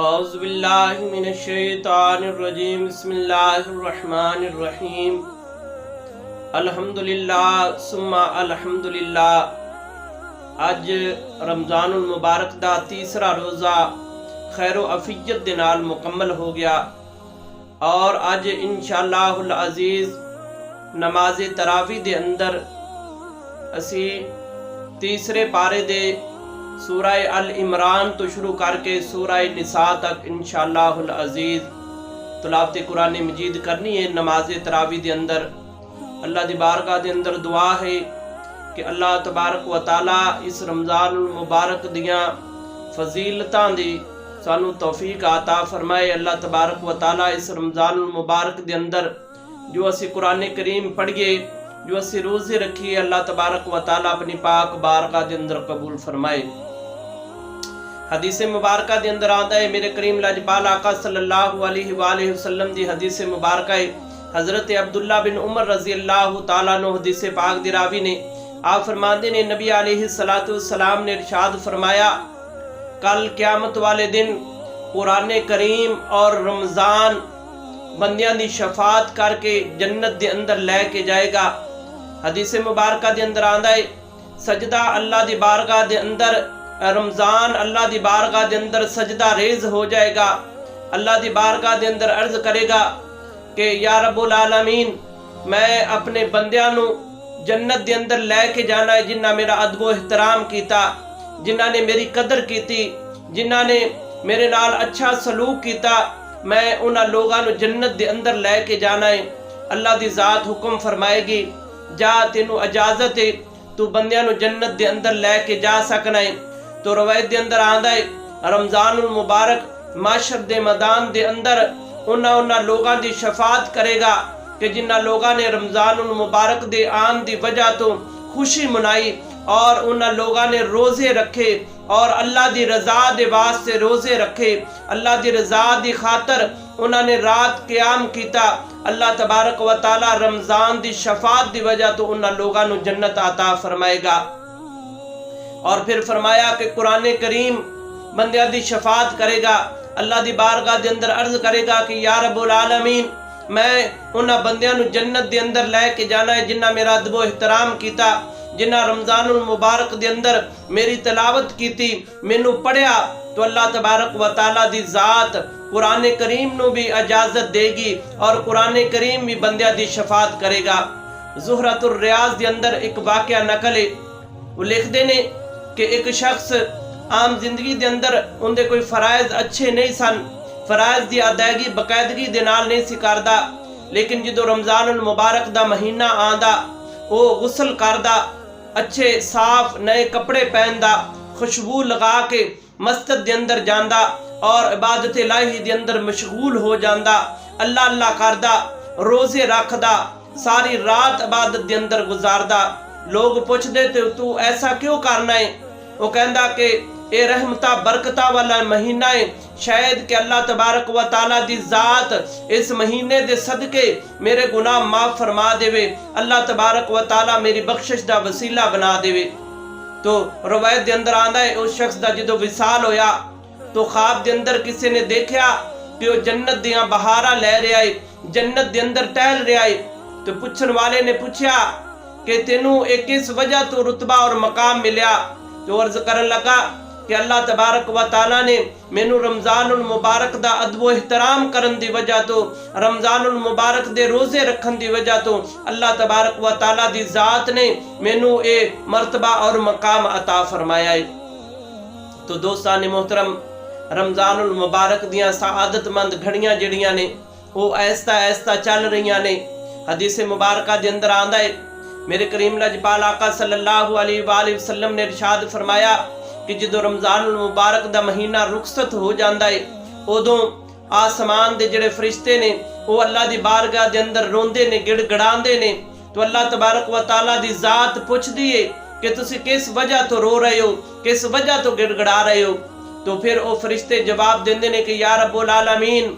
اعوذ باللہ من الشیطان الرجیم بسم اللہ الرحمن الرحیم الحمدللہ ثم الحمدللہ۔ اج رمضان المبارک دا تیسرا روزہ خیر و عافیت دے نال مکمل ہو گیا اور اج انشاءاللہ العزیز نماز تراویح دے اندر اسی تیسرے پارے دے سورہ ال-عمران تو شروع کر کے سورہ نساء تک انشاءاللہ العزیز تلاوت قرآن مجید کرنی ہے۔ نماز تراویح دے اندر اللہ دی بارگاہ دے اندر دعا ہے کہ اللہ تبارک و تعالی اس رمضان المبارک دیاں فضیلتاں دی سانو توفیق عطا فرمائے۔ اللہ تبارک و تعالی اس رمضان المبارک دے اندر جو اسی قرآن کریم پڑھیے، جو اسی روزے رکھیے، اللہ تبارک و تعالی اپنی پاک بارگاہ دے اندر قبول فرمائے۔ حدیث مبارکہ دے اندر آتا ہے میرے کریم لاجپال آقا صلی اللہ علیہ وآلہ وسلم دی حدیث مبارکہ ہے۔ حضرت عبداللہ بن عمر رضی اللہ تعالیٰ عنہ حدیث پاک دی راوی نے آپ فرماندے نے نبی علیہ السلام نے ارشاد فرمایا کل قیامت والے دن قرآن کریم اور رمضان بندیاں دی شفاعت کر کے جنت دے اندر لے کے جائے گا۔ حدیث مبارکہ دے اندر آندا ہے سجدہ اللہ دی بارگاہ دے اندر رمضان اللہ دی بارگاہ دے اندر سجدہ ریز ہو جائے گا۔ اللہ دی بارگاہ دے اندر عرض کرے گا کہ یا رب العالمین میں اپنے بندیاں نو جنت دے اندر لے کے جانا ہے جنہاں میرا ادب و احترام کیتا، جنہاں نے میری قدر کیتی، جنہاں نے میرے نال اچھا سلوک کیتا، میں انہاں لوگاں نو جنت دے اندر لے کے جانا ہے۔ اللہ دی ذات حکم فرمائے گی جا تینو اجازت ہے تو بندیاں نو جنت دے اندر لے کے جا سکنا ہے۔ تو روایت دے اندر آندا ہے رمضان المبارک معاشر دے میدان دے اندر انہاں لوگاں دی شفاعت کرے گا کہ جنہاں لوگاں نے رمضان المبارک دے آن دی وجہ تو خوشی منائی اور انہاں لوگاں نے روزے رکھے اور اللہ دی رضا دے واسطے روزے رکھے، اللہ دی رضا دی خاطر انہاں نے رات قیام کیتا۔ اللہ تبارک و تعالی رمضان دی شفاعت دی وجہ تو انہاں لوگاں نو جنت عطا فرمائے گا۔ اور پھر فرمایا کہ قرآن کریم بندیاں دی شفاعت کرے گا، اللہ دی بارگاہ دے اندر عرض کرے گا کہ یا رب العالمین میں انہاں بندیاں نو جنت دے اندر لے کے جانا ہے جنہاں میرا ادب و احترام کیتا، جنہاں رمضان المبارک دے اندر میری تلاوت کیتی، مینوں پڑھیا۔ تو اللہ تبارک و تعالی دی ذات قرآن کریم نو بھی اجازت دے گی اور قرآن کریم بھی بندیاں دی شفاعت کرے گا۔ زہرۃ الریاض دے اندر ایک واقعہ نقل ہے، وہ لکھ دے نے کہ ایک شخص عام زندگی دے اندر ان دے کوئی فرائض اچھے نہیں سن، فرائض دی ادائیگی باقاعدگی دے نال نہیں سی کردا، لیکن جدو رمضان المبارک دا مہینہ آندا وہ غسل کردا، اچھے صاف نئے کپڑے پہندا، خوشبو لگا کے مسجد دے اندر جاندا اور عبادت الہی دے اندر مشغول ہو جاندا، اللہ اللہ کردا، روزے رکھدا، ساری رات عبادت دے اندر گزاردا۔ لوگ پوچھ دے تو ایسا کیوں کرنا ہے؟ وہ کہندا کہ اے رحمتہ برکتہ والا مہینہ ہے، شاید کہ اللہ تبارک و تعالی دی ذات اس مہینے دے صدقے میرے گناہ معاف فرما دے وے، اللہ تبارک و تعالی میری بخشش دا وسیلہ بنا دے وے۔ تو روایت دے اندر آندا ہے اس شخص دا جدو وصال ہویا تو خواب دے اندر کسی نے دیکھیا کہ وہ جنت دیاں بہاراں لے رہا ہے، جنت دے اندر ٹہل رہا ہے۔ تو پوچھن والے نے پوچھیا کہ تینوں ایک کس وجہ تو رتبہ اور مقام ملیا؟ تو عرض کرن لگا کہ اللہ تبارک و تعالی نے مینوں رمضان المبارک دا ادب و احترام کرن دی وجہ تو، رمضان المبارک دے روزے رکھن دی وجہ تو اللہ تبارک و تعالی دی ذات نے مینوں اے مرتبہ اور مقام عطا فرمایا ہے۔ تو دوستان محترم رمضان المبارک دیاں سعادت مند گھڑیاں جڑیاں نے وہ ایستا ایستا چل رہیاں نے۔ حدیث مبارکہ دے اندر آندا ہے میرے کریم لاجپال آقا صلی اللہ علیہ وآلہ وسلم نے ارشاد فرمایا کہ جدو رمضان المبارک دا مہینہ رخصت ہو جاندا ہے ادوں آسمان دے جڑے فرشتے نے وہ اللہ دی بارگاہ دے اندر روندے نے، گڑ گڑاندے نے۔ تو اللہ تبارک و تعالی دی ذات پوچھ دیے کہ تسی کس وجہ تو رو رہے ہو، کس وجہ تو گڑ گڑا رہے ہو؟ تو پھر وہ فرشتے جواب دیندے نے کہ یا رب العالمین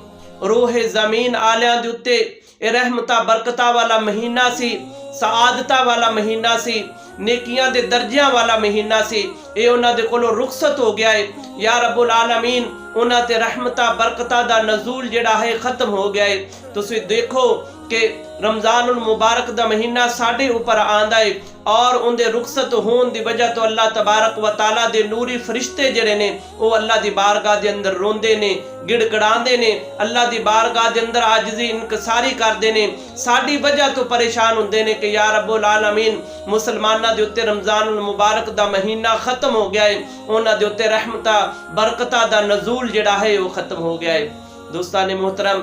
روح زمین آلیاں دے اتے اے رحمتہ برکتہ والا مہینہ سی، سعادتہ والا مہینہ سی، نیکیاں دے درجیاں والا مہینہ سی، اے انہاں دے کولوں رخصت ہو گیا ہے۔ یا رب العالمین انہاں تے رحمتہ برکتہ دا نزول جڑا ہے ختم ہو گیا ہے۔ تسی دیکھو کہ رمضان المبارک دا مہینہ ساڈے اوپر آندا ہے اور ان دے رخصت ہون دی وجہ تو اللہ تبارک و تعالی دے نوری فرشتے جڑے نے وہ اللہ دی بارگاہ دے اندر روندے نے، گڑ گڑاندے نے، اللہ دی بارگاہ دے اندر عاجزی انکساری کردے نے، ساڈی وجہ تو پریشان ہوندے نے کہ یا رب العالمین مسلماناں دے اوتے رمضان المبارک دا مہینہ ختم ہو گیا ہے، انہاں دے اوتے رحمتہ برکتہ دا نزول جڑا ہے وہ ختم ہو گیا ہے۔ دوستان محترم،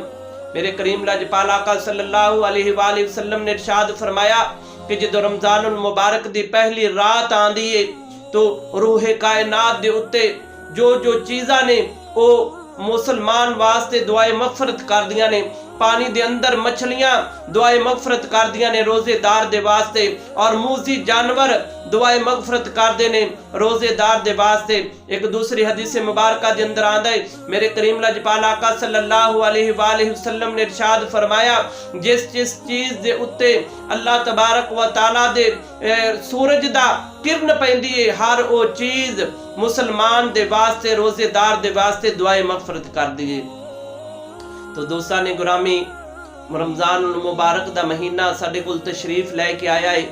میرے کریم لاجپال آقا صلی اللہ علیہ وآلہ وسلم نے ارشاد فرمایا کہ جدو رمضان المبارک دی پہلی رات آندی ہے تو روح کائنات دے اتے جو چیزاں نے او مسلمان واسطے دعائے مغفرت کر دیاں نے، پانی دے اندر مچھلیاں دعائے مغفرت کر دیاں نے روزے دار دے واسطے، اور موذی جانور دعائے مغفرت کر دے نے روزے دار دے واسطے۔ ایک دوسری حدیث مبارکہ دے اندر آندا ہے میرے کریم لاجپال آقا صلی اللہ علیہ وآلہ وسلم نے ارشاد فرمایا جس چیز دے اتے اللہ تبارک و تعالی دے سورج دا کرن پیندی ہے ہر او چیز مسلمان دے واسطے روزے دار دے واسطے دعائے مغفرت کر دیے۔ تو دوستان گرامی، رمضان المبارک دا مہینہ ساڈے کول تشریف لے کے آیا ہے،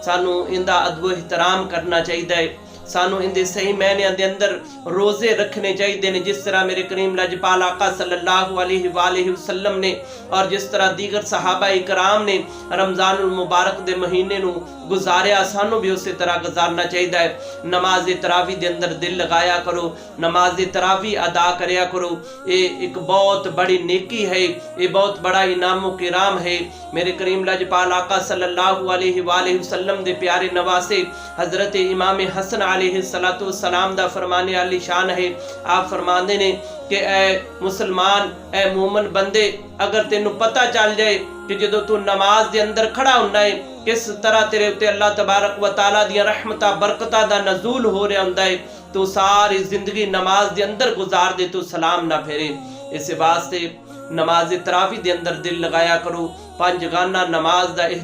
سانو اندہ ادب و احترام کرنا چاہیے، سانو اندے صحیح معنیاں دے اندر روزے رکھنے چاہیے نے، جس طرح میرے کریم لاجپال آقا صلی اللہ علیہ وآلہ وسلم نے اور جس طرح دیگر صحابہ کرام نے رمضان المبارک دے مہینے نو گزاریا، سانو بھی اسی طرح گزارنا چاہیے۔ نماز تراوی دے اندر دل لگایا کرو، نماز تراوی ادا کریا کرو، یہ ایک بہت بڑی نیکی ہے، یہ بہت بڑا انعام و کرام ہے۔ میرے کریم لاجپال آقا صلی اللہ علیہ وآلہ وسلم دے پیارے نواسے حضرت امام حسن علیہ السلام دا فرمانے علی شان ہے، آپ فرماندے نے کہ اے مسلمان، اے مومن بندے، اگر تینوں پتہ چل جائے کہ جدو تو نماز دے اندر کھڑا ہونا ہے کس طرح تیرے اتے اللہ تبارک و تعالیٰ دیا رحمتہ برکتہ دا نزول ہو رہا ہوندا ہے، تو ساری زندگی نماز دے اندر گزار دے تو سلام نہ پھیرے۔ اس واسطے نماز تراوی دے اندر دل لگایا کرو، پنج گانا نماز دا